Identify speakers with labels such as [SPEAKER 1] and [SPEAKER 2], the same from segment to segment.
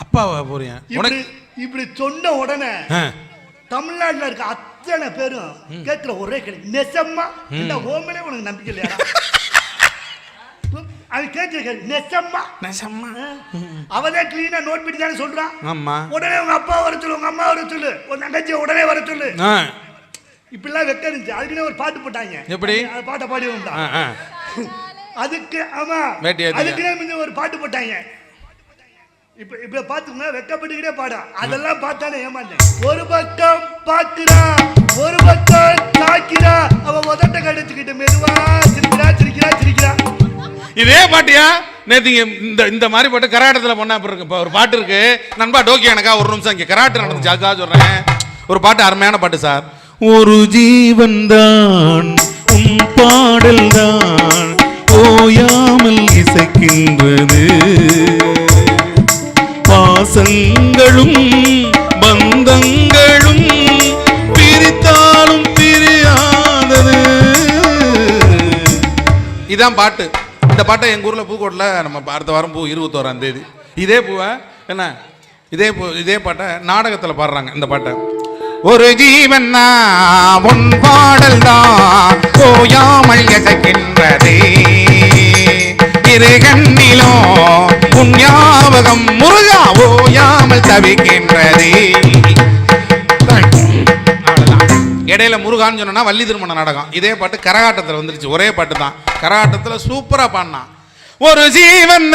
[SPEAKER 1] அப்பாவா போறீங்க?
[SPEAKER 2] இப்படி சொன்ன உடனே தமிழ்நாட்டில் இருக்க அத்தனை பேரும் கேட்கிற ஒரே கேள்வி, நெசம்மா இந்த ஓமலே உனக்கு நம்பிக்கை இல்லையா? அவன் கேட்கிற கேள்வி நெசம்மா நெசம்மா. அவதான் கிளீனா நோட் பண்ணி தானே சொல்றான். ஆமா. உடனே உங்க அப்பா வர சொல்லு, உங்க அம்மா வர சொல்லு, உங்க தங்கச்சி உடனே வர சொல்லு. இப்படிலாம் வெக்க இருந்துச்சு. அதுக்குன்னு ஒரு பாட்டு போட்டாங்க. எப்படி? பாட்டை பாடி அதுக்கு ஆமா அதுக்குன்னு ஒரு பாட்டு போட்டாங்க. இப்ப பாத்துங்க வெக்கப்பட்டுக்கிட்டே பாடும். அதெல்லாம் பார்த்தாலே ஏமாந்தேன். ஒரு பக்கம் பாக்குறா, ஒரு பக்கம் தாக்கிறா, அவ உதட்ட கடிச்சுக்கிட்டு மெதுவா சிரிக்கிறா சிரிக்கிறா சிரிக்கிறா.
[SPEAKER 1] இதே பாட்டியா நேத்திங்க இந்த மாதிரி பாட்டு கராட்டத்தில் பண்ணா இருக்கு. இப்போ ஒரு பாட்டு இருக்கு நண்பா டோக்கி, எனக்கா ஒரு நிமிஷம் இங்கே கராட்டு நடந்துச்சு, அதுக்காக சொல்றேன். ஒரு பாட்டு அருமையான பாட்டு சார். ஒரு ஜீவன் தான் உன் பாடல் தான் ஓயாமல் இசைக்கின்றது, பாசங்களும் பந்தங்களும் பிரித்தாலும் பிரியாதது. இதான் பாட்டு. இந்த பாட்டை எங்கள் ஊரில் பூக்கோட்டில் நம்ம அடுத்த வாரம் 21ஆம் தேதி இதே பூவை என்ன இதே பாட்டை நாடகத்தில் பாடுறாங்க. இந்த பாட்டை ஒரு ஜீவன் உன் பாடல் தான் ஓயாமல் இசைக்கின்றது, இரு கண்ணிலோ உன் ஞாபகம் முருகா ஓயாமல் தவிக்கின்றது. இடையில முருகான்னு சொன்னா வள்ளி திருமண நாடகம். இதே பாட்டு கரகாட்டத்தில் வந்துருச்சு. ஒரே பாட்டு தான். கரகாட்டத்தில் சூப்பரா பாடினான். ஒரு ஜீவன்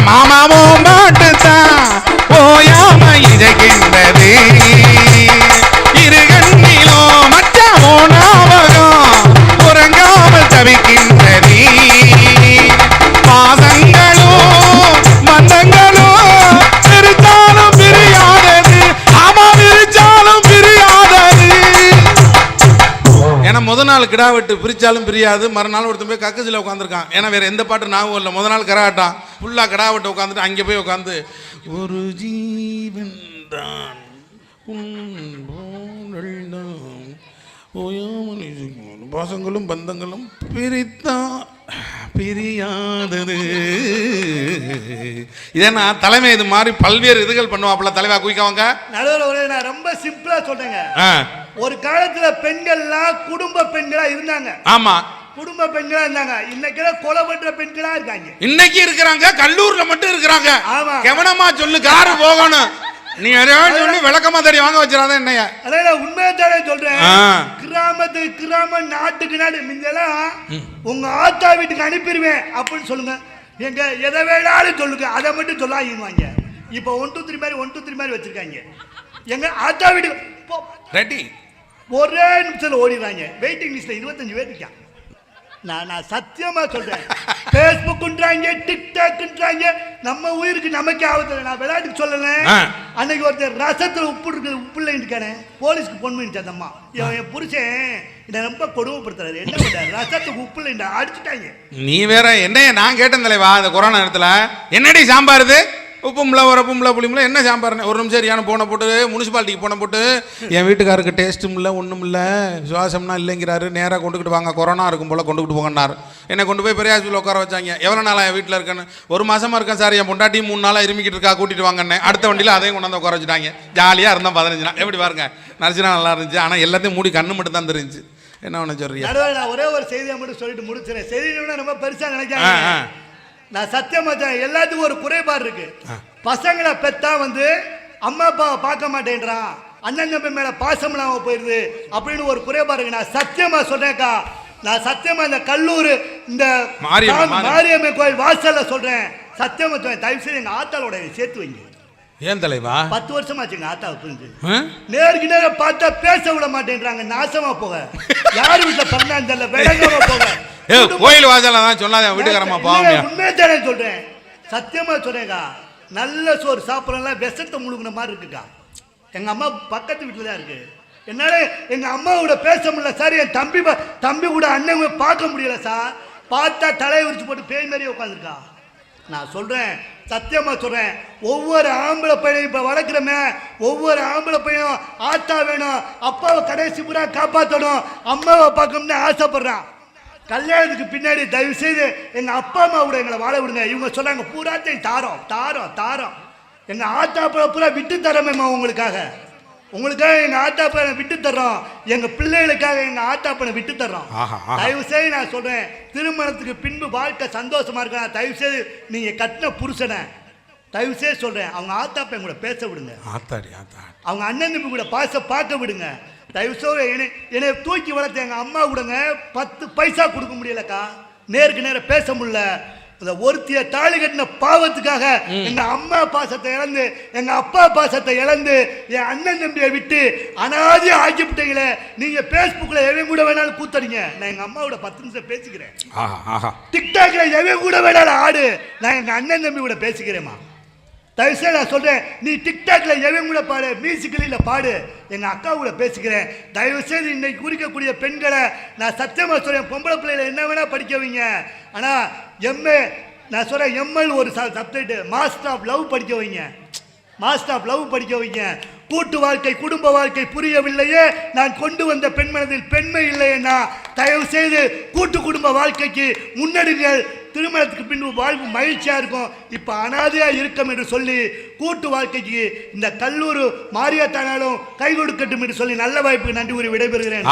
[SPEAKER 1] மாமாவோ பாட்டு தான் ஓயாம இசைக்கின்றது, இரு கண்ணிலோ மச்சாவோ ஞாபகம் உறங்காமல் தவிக்கின்றது, பாசங்களோ மந்தங்களோ பிரிச்சாலும் பிரியாதது, ஆமா பிரிச்சாலும் பிரியாதது. ஏன்னா முத நாள் கிடா வெட்டு பிரிச்சாலும் பிரியாது. மறுநாள் ஒருத்தன் போய் கக்கசில உட்காந்துருக்கான். ஏன்னா வேற எந்த பாட்டு ஞாபகம் இல்லை. முத நாள் கராட்டான் ஃபுல்லா கிடா வெட்டு உட்காந்துட்டு அங்கே போய் உட்காந்து ஒரு ஜீவன் தான் பாசங்களும் பந்தங்களும் பிரித்தா பிரியாதது. இதேனா தலைமை இது மாதிரி பல்வேறு இதுகள் பண்ணுவாப்புல தலைவா குயிக்கவங்க.
[SPEAKER 2] நான் ரொம்ப சிம்பிளா சொல்றேங்க. ஒரு காலத்துல பெண்கள்லாம் குடும்ப பெண்களா இருந்தாங்க. ஆமா, குடும்ப பெண்களா இருந்தாங்க. இன்னைக்கு கொலை பண்ற பெண்களா இருக்காங்க.
[SPEAKER 1] இன்னைக்கு இருக்கிறாங்க, கல்லூரில மட்டும் இருக்கிறாங்க. ஆமா, கவனமா சொல்லு, காரு போகணும். நீ சொல்லி விளக்கமா தடி வாங்க வச்சிடாத என்னைய.
[SPEAKER 2] அதான் உண்மையை சொல்றேன். கிராமத்துக்கு கிராமம், நாட்டுக்கு நாடு. முன்னெல்லாம் உங்க ஆத்தா வீட்டுக்கு அனுப்பிடுவேன் அப்படின்னு சொல்லுங்க. எங்க எதை வேணாலும் சொல்லுங்க, அதை மட்டும் சொல்லாங்க. இப்ப 1 2 3 மாதிரி 1 2 3 மாதிரி வச்சிருக்காங்க. எங்க ஆத்தா வீட்டுக்கு
[SPEAKER 1] ரெடி
[SPEAKER 2] ஒரே நிமிஷத்துல ஓடிடுறாங்க. வெயிட்டிங் லிஸ்ட்ல 25 பேர் இருக்காங்க. நான் சத்தியமா சொல்றேன். பேஸ்புக்ன்றாங்க, டிக்டாக்ன்றாங்க. நம்ம உயிருக்கு நமக்கே ஆபத்து. நான் விளையாட்டுக்கு சொல்லல. அன்னைக்கு ஒருத்தர் ரசத்துல உப்பு இல்லைன்னு இருக்கானே, போலீஸ்க்கு பொன் பண்ணிச்சு அந்த அம்மா. என் புருஷன் இதை ரொம்ப கொடுமைப்படுத்துறாரு. என்ன பண்ற, ரசத்துக்கு உப்பு இல்லைண்டா அடிச்சுட்டாங்க.
[SPEAKER 1] நீ வேற என்னைய நான் கேட்டேன் தலைவா இந்த கொரோனா நேரத்துல, என்னடி சாம்பார் இது, உப்பும்ல உரப்பும்ல புளியும்ல என்ன சாம்பார்னு. ஒரு நிமிஷம் சரியான போனை போட்டு முனிசிபாலிட்டிக்கு போனை போட்டு என் வீட்டுக்காருக்கு டேஸ்ட்டும் இல்லை ஒன்றும் இல்லை சுவாசம்னா இல்லைங்கிறாரு, நேராக கொண்டுக்கிட்டு வாங்க கொரோனா இருக்கும் போல் கொண்டுக்கிட்டு போங்கன்னாரு. என்னை கொண்டு போய் பெரிய ஹாஸ்பிட்டல் உட்கார வச்சாங்க. எவ்வளோ நாளாக என் வீட்டில் இருக்கேன்னு, 1 மாசமா இருக்கேன் சார், என் பொண்டாட்டி 3 நாளாக இருமிக்கிட்டு இருக்கா, கூட்டிட்டு வாங்கன்னு. அடுத்த வண்டியில் அதையும் கொண்டாந்து உட்கார வச்சுட்டாங்க. ஜாலியாக இருந்தால் 15 நாள். எப்படி பாருங்க, நர்சினா நல்லா இருந்துச்சு. ஆனால் எல்லாத்தையும் மூடி கண்ணு மட்டும் தான் தெரிஞ்சு. என்ன ஒன்று சொல்றீங்க?
[SPEAKER 2] நான் ஒரே ஒரு செய்தியை மட்டும் சொல்லிட்டு முடிச்சுறேன். செய்தி ரொம்ப பெருசாக நினைக்காங்க. நான் சத்தியமா எல்லாத்துக்கும் ஒரு குறைபாடு இருக்கு. பசங்களை பெத்தா அம்மா அப்பாவை பார்க்க மாட்டேன்றான், அண்ணன் தம்பி மேல பாசம் இல்லாம போயிருது அப்படின்னு ஒரு குறைபாடு இருக்கு. நான் சத்தியமா சொல்றேன்க்கா, நான் சத்தியமா இந்த கல்லூர் இந்த மாரியம்மன் கோயில் வாசல்ல சொல்றேன். சத்தியமா சொல்றேன், தயவு செய்து எங்க ஆத்தாளோட சேர்த்து வைங்க.
[SPEAKER 1] ஏன் தலைவா
[SPEAKER 2] 10 வருஷமாச்சு எங்க ஆத்தாவை புரிஞ்சு. நேருக்கு நேரம் பார்த்தா பேச விட மாட்டேன்றாங்க. நாசமா போக, யாரு வீட்டுல பிறந்தான்னு தெரியல, விளங்காம போக.
[SPEAKER 1] கோயில் வாசல்ல தான் சொல்லாத வீட்டுக்காரமா பாவம்.
[SPEAKER 2] உண்மையை தானே சொல்றேன், சத்தியமா சொல்றேன்க்கா. நல்ல சோறு சாப்பிடலாம் விஷத்தை முழுங்கின மாதிரி இருக்குக்கா. எங்க அம்மா பக்கத்து வீட்டுல தான் இருக்கு. என்னால எங்க அம்மாவோட பேச முடியல சார். என் தம்பி கூட அண்ணன் பார்க்க முடியல சார். பார்த்தா தலையை விரிச்சு போட்டு பேய் மாதிரியே உட்காந்துருக்கா. நான் சொல்றேன், சத்தியமா சொல்றேன், ஒவ்வொரு ஆம்பளை பையனையும் இப்ப வளர்க்குறமே, ஒவ்வொரு ஆம்பளை பையனும் ஆத்தா வேணும், அப்பாவை கடைசி பூரா காப்பாற்றணும், அம்மாவை பார்க்கணும்னு ஆசைப்படுறான். கல்யாணத்துக்கு பின்னாடி தயவு செய்து எங்க அப்பா அம்மா கூட எங்களை வாழ விடுங்க. இவங்க சொன்னாங்க பூராத்தையும் தாரோம் தாரோம் தாரோம். எங்க ஆத்தாப்பழ பூரா விட்டு தரமேம்மா உங்களுக்காக எங்க ஆத்தாப்பனை விட்டு தர்றோம். எங்க பிள்ளைகளுக்காக எங்க ஆத்தாப்பனை விட்டு தர்றோம். தயவு செய்து நான் சொல்றேன், திருமணத்துக்கு பின்பு வாழ்க்கை சந்தோஷமா இருக்கா. தயவு செய்து நீங்க கட்டின புருஷனை தயவு செய்து சொல்றேன், அவங்க ஆத்தாப்பன் கூட பேச விடுங்க. அவங்க அண்ணன் தம்பி கூட பார்க்க விடுங்க. தயவு செய்து என்னை தூக்கி வளர்த்த எங்க அம்மா கூடங்க 10 பைசா கொடுக்க முடியலக்கா. நேருக்கு நேரம் பேச முடியல. ஒருத்திய தாலி கட்டின பாவத்துக்காக எங்க அம்மா பாசத்தை இழந்து, எங்க அப்பா பாசத்தை இழந்து, என் அண்ணன் தம்பியை விட்டு அனாதையா ஆக்கிவிட்டீங்களே. நீங்க பேஸ்புக்ல எவன் கூட வேணாலும் கூத்தடிங்க, நான் எங்க அம்மாவோட 10 நிமிஷம் பேசிக்கிறேன். டிக்டாக்ல எவன் கூட வேணாலும் ஆடு, நான் எங்க அண்ணன் தம்பி கூட பேசிக்கிறேம்மா. தயவுசெய்து நான் சொல்றேன், நீ டிக்டாக்ல எவன் கூட பாடு, மியூசிக்கலில பாடு, எங்க அக்கா கூட பேசிக்கிறேன். தயவுசெய்து இன்னைக்கு குறிக்கக்கூடிய பெண்களை நான் சத்தியமா சொல்றேன், பொம்பளை பிள்ளைகளை என்ன வேணா படிக்க வைங்க. ஆனா எம்ஏ நான் சொல்றேன், எம்எல் ஒரு சப்ஜெக்ட் மாஸ்டர் ஆஃப் லவ் படிக்க வைங்க. மாஸ்டர் ஆஃப் லவ் படிக்க வைங்க. கூட்டு வாழ்க்கை குடும்ப வாழ்க்கை புரியவில்லையே, நான் கொண்டு வந்த பெண்மனதில் பெண்மை இல்லைன்னா தயவு செய்து கூட்டு குடும்ப வாழ்க்கைக்கு முன்னெடுங்கள். திருமணத்துக்கு பின்பு வாழ்வு மகிழ்ச்சியா இருக்கும். இப்ப அனாதையா இருக்கும் என்று சொல்லி கூட்டு வாழ்க்கைக்கு இந்த கல்லூர் மாரியாத்தானாலும் கை கொடுக்கட்டும் என்று சொல்லி நல்ல வாய்ப்புக்கு நன்றி கூறி விடைபெறுகிறேன்.